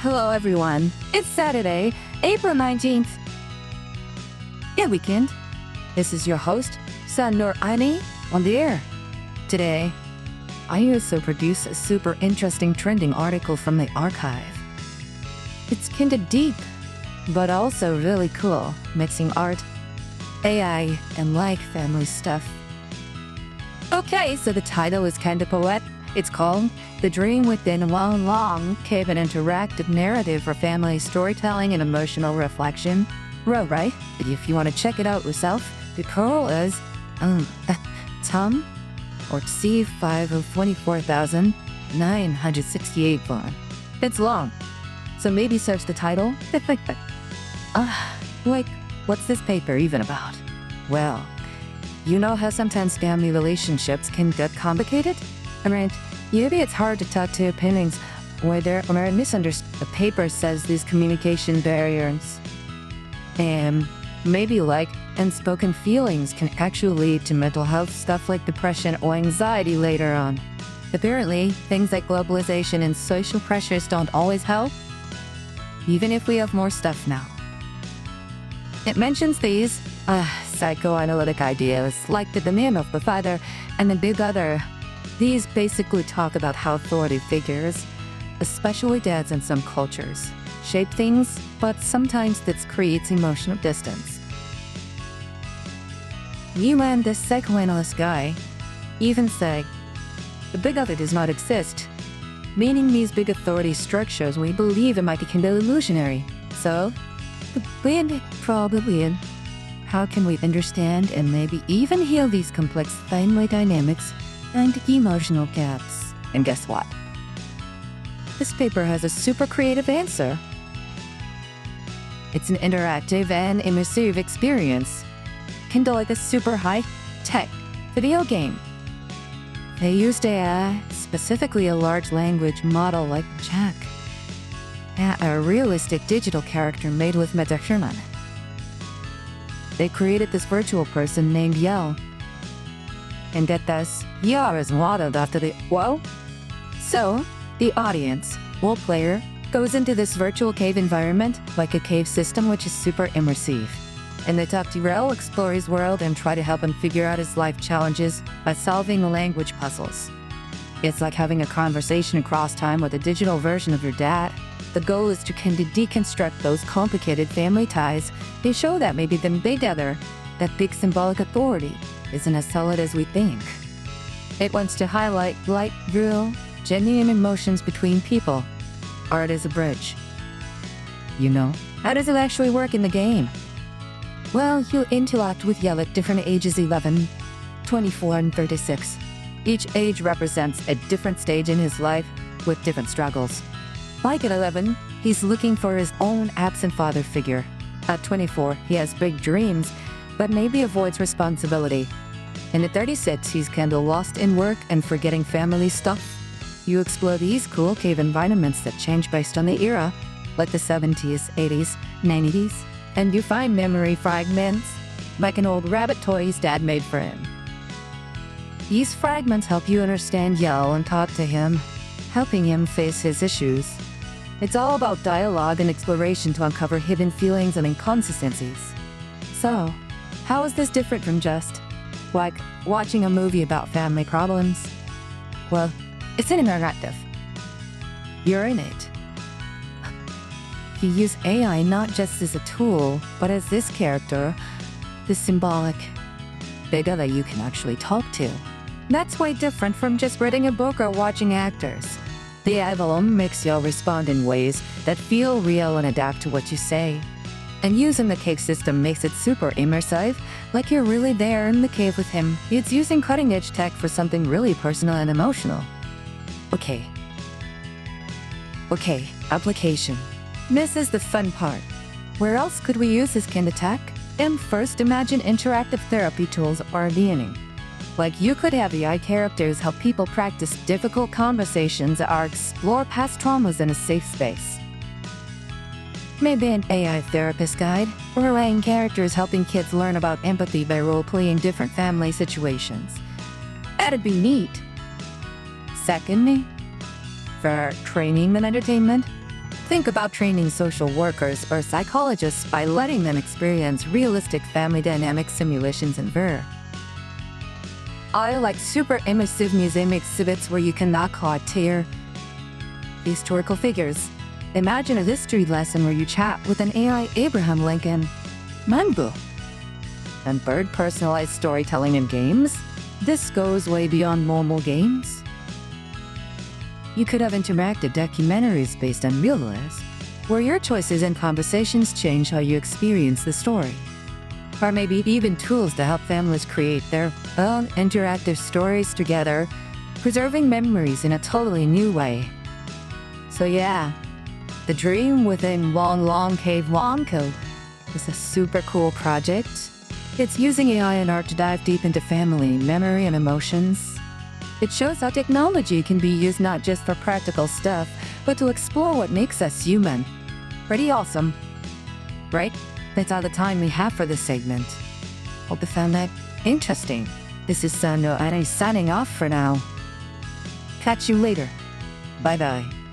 Hello everyone, it's Saturday, April 19th. Yeah, weekend. This is your host, Sanur Aini, on the air. Today, I also produce a super interesting trending article from the archive. It's kinda deep, but also really cool, mixing art, AI, and like family stuff. Okay, so the title is kinda poetic. It's called The Dream Within Huang Long, Cave, an interactive narrative for family storytelling and emotional reflection. Right? If you want to check it out yourself, the call is Tom or C5 of 24,968 font. It's long, so maybe search the title. Like, what's this paper even about? Well, you know how sometimes family relationships can get complicated? I mean, maybe it's hard to talk to opinions where there are misunderstood. The paper says these communication barriers and maybe like unspoken feelings can actually lead to mental health stuff like depression or anxiety later on. Apparently, things like globalization and social pressures don't always help, even if we have more stuff now. It mentions these psychoanalytic ideas like the man of the father and the big other. These basically talk about how authority figures, especially dads in some cultures, shape things, but sometimes this creates emotional distance. You and this psychoanalyst guy even say, the big other does not exist, meaning these big authority structures we believe it might be kind of illusionary. So, the big probably in how can we understand and maybe even heal these complex family dynamics and emotional gaps? And guess what? This paper has a super creative answer. It's an interactive and immersive experience, kind of like a super high-tech video game. They used AI, specifically a large language model like Jack, and a realistic digital character made with Metahuman. They created this virtual person named Yell. And get this, Yell is modeled after the whoa. So, the audience, or player, goes into this virtual cave environment, like a cave system which is super immersive. And they talk to Yell, explore his world, and try to help him figure out his life challenges by solving the language puzzles. It's like having a conversation across time with a digital version of your dad. The goal is to kind of deconstruct those complicated family ties. They show that maybe the big other, that big symbolic authority, isn't as solid as we think. It wants to highlight light, real, genuine emotions between people. Art is a bridge. You know, how does it actually work in the game? Well, you interact with Yell at different ages 11, 24, and 36. Each age represents a different stage in his life with different struggles. Like at 11, he's looking for his own absent father figure. At 24, he has big dreams, but maybe avoids responsibility. And at 36, he's kinda lost in work and forgetting family stuff. You explore these cool cave environments that change based on the era, like the 70s, 80s, 90s, and you find memory fragments, like an old rabbit toy his dad made for him. These fragments help you understand Yell and talk to him, helping him face his issues. It's all about dialogue and exploration to uncover hidden feelings and inconsistencies. So, how is this different from just, like, watching a movie about family problems? Well, it's an interactive. You're in it. You use AI not just as a tool, but as this character, the symbolic figure that you can actually talk to. That's way different from just reading a book or watching actors. The album makes you respond in ways that feel real and adapt to what you say. And using the cave system makes it super immersive, like you're really there in the cave with him. It's using cutting-edge tech for something really personal and emotional. Okay, application. This is the fun part. Where else could we use this kind of tech? First, imagine interactive therapy tools or beginning. Like you could have AI characters help people practice difficult conversations or explore past traumas in a safe space. Maybe an AI therapist guide, or AI characters helping kids learn about empathy by role-playing different family situations. That'd be neat. Secondly, for training and entertainment, Think about training social workers or psychologists by letting them experience realistic family dynamic simulations in VR. I like super immersive museum exhibits where you can knock out tier historical figures. Imagine a history lesson where you chat with an AI Abraham Lincoln. Mango. And bird personalized storytelling in games? This goes way beyond normal games. You could have interactive documentaries based on real lives, where your choices and conversations change how you experience the story. Or maybe even tools to help families create their own interactive stories together, preserving memories in a totally new way. So yeah, the dream within Long Long Cave Wonko is a super cool project. It's using AI and art to dive deep into family, memory, and emotions. It shows how technology can be used not just for practical stuff, but to explore what makes us human. Pretty awesome, right? That's all the time we have for this segment. Hope you found that interesting. This is Sano and I'm signing off for now. Catch you later. Bye-bye.